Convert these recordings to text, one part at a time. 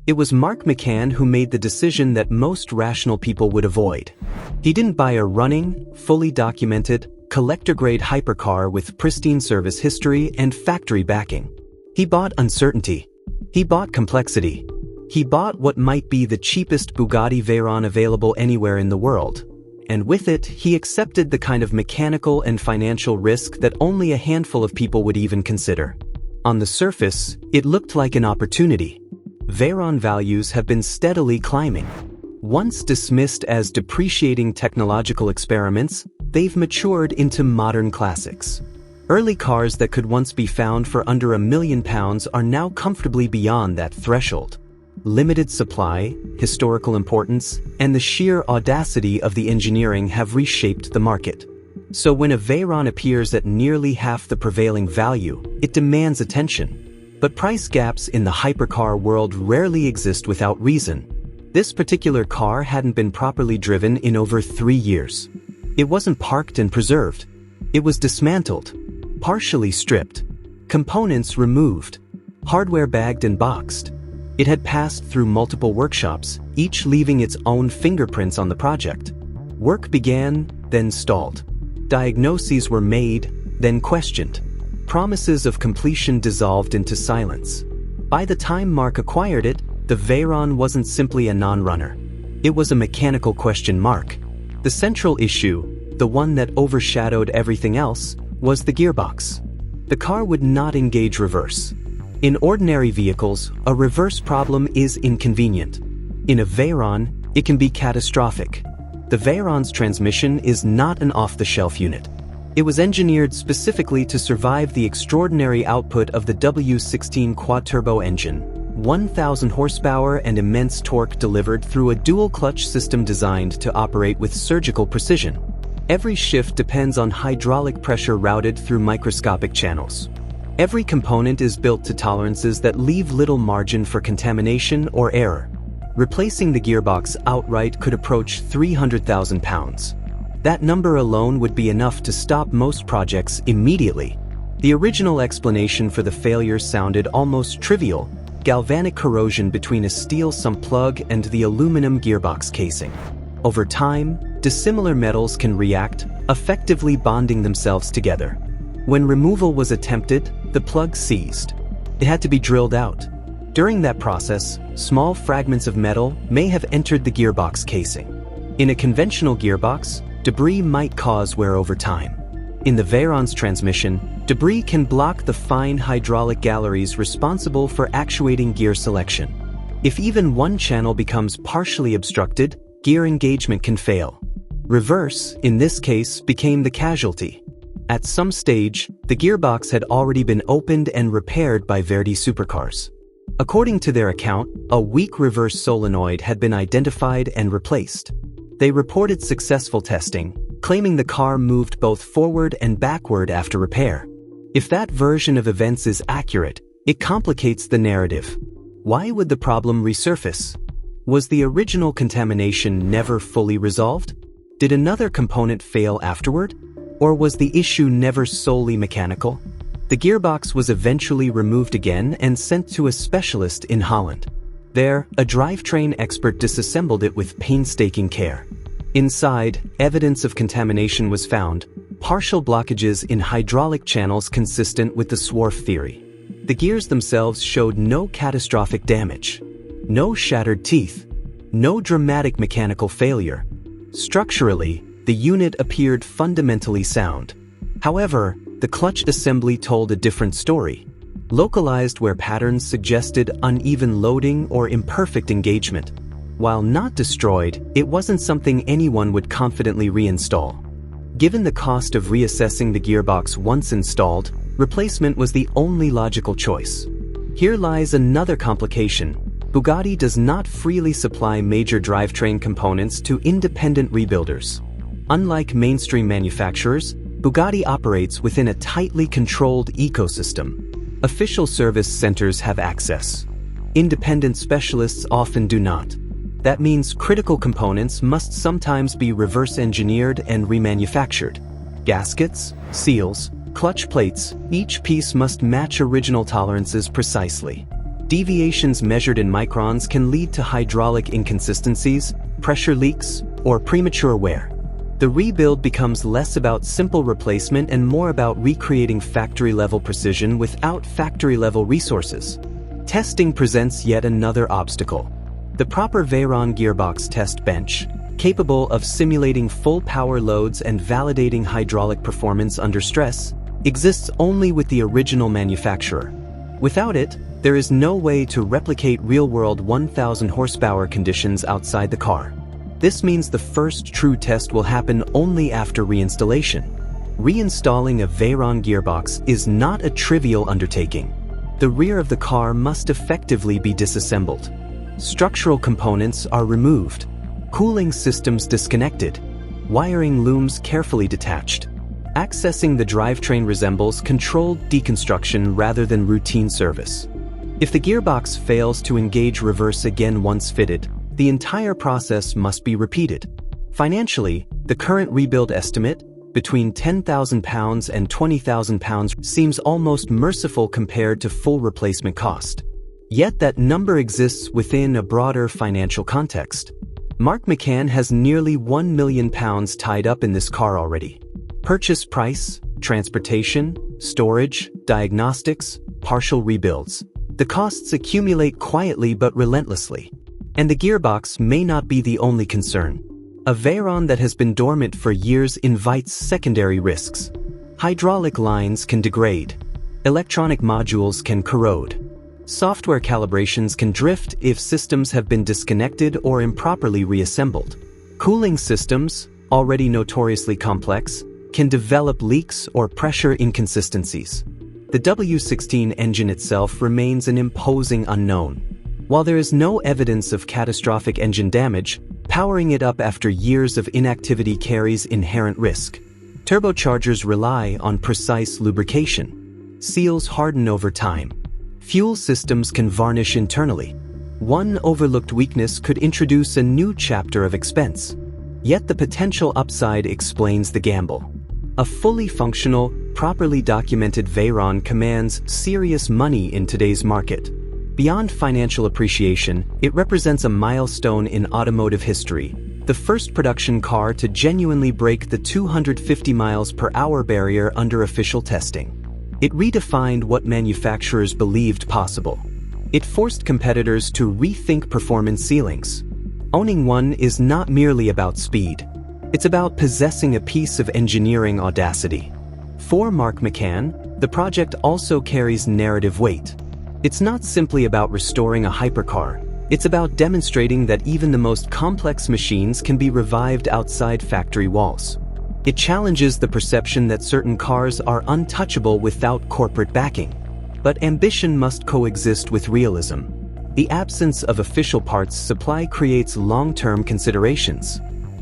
It was Mark McCann who made the decision that most rational people would avoid. He didn't buy a running, fully documented, collector-grade hypercar with pristine service history and factory backing. He bought uncertainty. He bought complexity. He bought what might be the cheapest Bugatti Veyron available anywhere in the world. And with it, he accepted the kind of mechanical and financial risk that only a handful of people would even consider. On the surface, it looked like an opportunity. Veyron values have been steadily climbing. Once dismissed as depreciating technological experiments, they've matured into modern classics. Early cars that could once be found for under £1 million are now comfortably beyond that threshold. Limited supply, historical importance, and the sheer audacity of the engineering have reshaped the market. So when a Veyron appears at nearly half the prevailing value, it demands attention. But price gaps in the hypercar world rarely exist without reason. This particular car hadn't been properly driven in over 3 years. It wasn't parked and preserved. It was dismantled, partially stripped, components removed, hardware bagged and boxed. It had passed through multiple workshops, each leaving its own fingerprints on the project. Work began, then stalled. Diagnoses were made, then questioned. Promises of completion dissolved into silence. By the time Mark acquired it, the Veyron wasn't simply a non-runner. It was a mechanical question mark. The central issue, the one that overshadowed everything else, was the gearbox. The car would not engage reverse. In ordinary vehicles, a reverse problem is inconvenient. In a Veyron, it can be catastrophic. The Veyron's transmission is not an off-the-shelf unit. It was engineered specifically to survive the extraordinary output of the W16 quad-turbo engine, 1,000 horsepower and immense torque delivered through a dual-clutch system designed to operate with surgical precision. Every shift depends on hydraulic pressure routed through microscopic channels. Every component is built to tolerances that leave little margin for contamination or error. Replacing the gearbox outright could approach £300,000. That number alone would be enough to stop most projects immediately. The original explanation for the failure sounded almost trivial: galvanic corrosion between a steel sump plug and the aluminum gearbox casing. Over time, dissimilar metals can react, effectively bonding themselves together. When removal was attempted, the plug seized. It had to be drilled out. During that process, small fragments of metal may have entered the gearbox casing. In a conventional gearbox, debris might cause wear over time. In the Veyron's transmission, debris can block the fine hydraulic galleries responsible for actuating gear selection. If even one channel becomes partially obstructed, gear engagement can fail. Reverse, in this case, became the casualty. At some stage, the gearbox had already been opened and repaired by Verdi supercars. According to their account, a weak reverse solenoid had been identified and replaced. They reported successful testing, claiming the car moved both forward and backward after repair. If that version of events is accurate, it complicates the narrative. Why would the problem resurface? Was the original contamination never fully resolved? Did another component fail afterward? Or was the issue never solely mechanical? The gearbox was eventually removed again and sent to a specialist in Holland. There, a drivetrain expert disassembled it with painstaking care. Inside, evidence of contamination was found, partial blockages in hydraulic channels consistent with the swarf theory. The gears themselves showed no catastrophic damage. No shattered teeth. No dramatic mechanical failure. Structurally, the unit appeared fundamentally sound. However, the clutch assembly told a different story. Localized where patterns suggested uneven loading or imperfect engagement. While not destroyed, it wasn't something anyone would confidently reinstall. Given the cost of reassessing the gearbox once installed, replacement was the only logical choice. Here lies another complication. Bugatti does not freely supply major drivetrain components to independent rebuilders. Unlike mainstream manufacturers, Bugatti operates within a tightly controlled ecosystem. Official service centers have access. Independent specialists often do not. That means critical components must sometimes be reverse engineered and remanufactured. Gaskets, seals, clutch plates, each piece must match original tolerances precisely. Deviations measured in microns can lead to hydraulic inconsistencies, pressure leaks, or premature wear. The rebuild becomes less about simple replacement and more about recreating factory-level precision without factory-level resources. Testing presents yet another obstacle. The proper Veyron gearbox test bench, capable of simulating full power loads and validating hydraulic performance under stress, exists only with the original manufacturer. Without it, there is no way to replicate real-world 1,000 horsepower conditions outside the car. This means the first true test will happen only after reinstallation. Reinstalling a Veyron gearbox is not a trivial undertaking. The rear of the car must effectively be disassembled. Structural components are removed, cooling systems disconnected, wiring looms carefully detached. Accessing the drivetrain resembles controlled deconstruction rather than routine service. If the gearbox fails to engage reverse again once fitted, the entire process must be repeated. Financially, the current rebuild estimate, between £10,000 and £20,000, seems almost merciful compared to full replacement cost. Yet that number exists within a broader financial context. Mark McCann has nearly £1 million tied up in this car already. Purchase price, transportation, storage, diagnostics, partial rebuilds. The costs accumulate quietly but relentlessly. And the gearbox may not be the only concern. A Veyron that has been dormant for years invites secondary risks. Hydraulic lines can degrade. Electronic modules can corrode. Software calibrations can drift if systems have been disconnected or improperly reassembled. Cooling systems, already notoriously complex, can develop leaks or pressure inconsistencies. The W16 engine itself remains an imposing unknown. While there is no evidence of catastrophic engine damage, powering it up after years of inactivity carries inherent risk. Turbochargers rely on precise lubrication. Seals harden over time. Fuel systems can varnish internally. One overlooked weakness could introduce a new chapter of expense. Yet the potential upside explains the gamble. A fully functional, properly documented Veyron commands serious money in today's market. Beyond financial appreciation, it represents a milestone in automotive history, the first production car to genuinely break the 250 miles per hour barrier under official testing. It redefined what manufacturers believed possible. It forced competitors to rethink performance ceilings. Owning one is not merely about speed. It's about possessing a piece of engineering audacity. For Mark McCann, the project also carries narrative weight. It's not simply about restoring a hypercar. It's about demonstrating that even the most complex machines can be revived outside factory walls. It challenges the perception that certain cars are untouchable without corporate backing. But ambition must coexist with realism. The absence of official parts supply creates long-term considerations.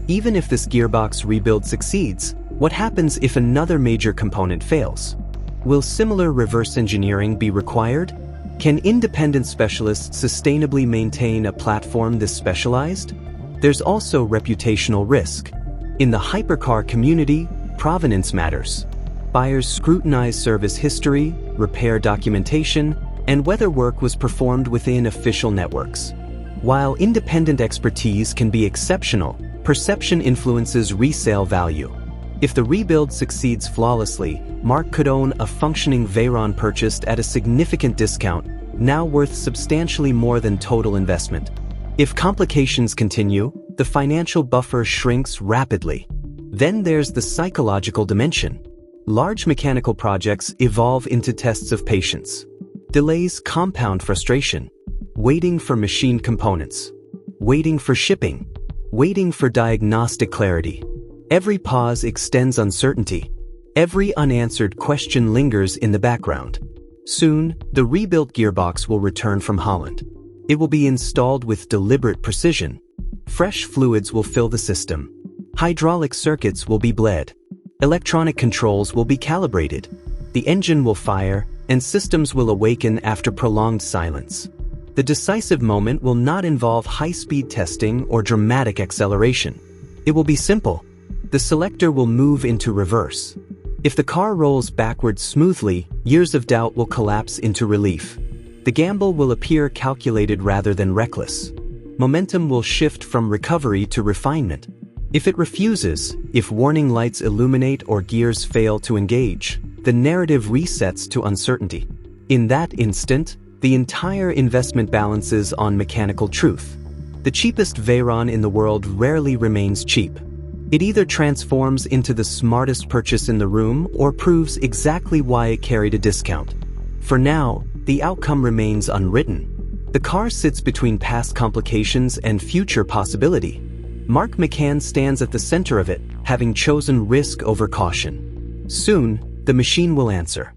Even if this gearbox rebuild succeeds, what happens if another major component fails? Will similar reverse engineering be required? Can independent specialists sustainably maintain a platform this specialized? There's also reputational risk. In the hypercar community, provenance matters. Buyers scrutinize service history, repair documentation, and whether work was performed within official networks. While independent expertise can be exceptional, perception influences resale value. If the rebuild succeeds flawlessly, Mark could own a functioning Veyron purchased at a significant discount, now worth substantially more than total investment. If complications continue, the financial buffer shrinks rapidly. Then there's the psychological dimension. Large mechanical projects evolve into tests of patience. Delays compound frustration. Waiting for machine components. Waiting for shipping. Waiting for diagnostic clarity. Every pause extends uncertainty. Every unanswered question lingers in the background. Soon, the rebuilt gearbox will return from Holland. It will be installed with deliberate precision. Fresh fluids will fill the system. Hydraulic circuits will be bled. Electronic controls will be calibrated. The engine will fire, and systems will awaken after prolonged silence. The decisive moment will not involve high-speed testing or dramatic acceleration. It will be simple. The selector will move into reverse. If the car rolls backwards smoothly, years of doubt will collapse into relief. The gamble will appear calculated rather than reckless. Momentum will shift from recovery to refinement. If it refuses, if warning lights illuminate or gears fail to engage, the narrative resets to uncertainty. In that instant, the entire investment balances on mechanical truth. The cheapest Veyron in the world rarely remains cheap. It either transforms into the smartest purchase in the room or proves exactly why it carried a discount. For now, the outcome remains unwritten. The car sits between past complications and future possibility. Mark McCann stands at the center of it, having chosen risk over caution. Soon, the machine will answer.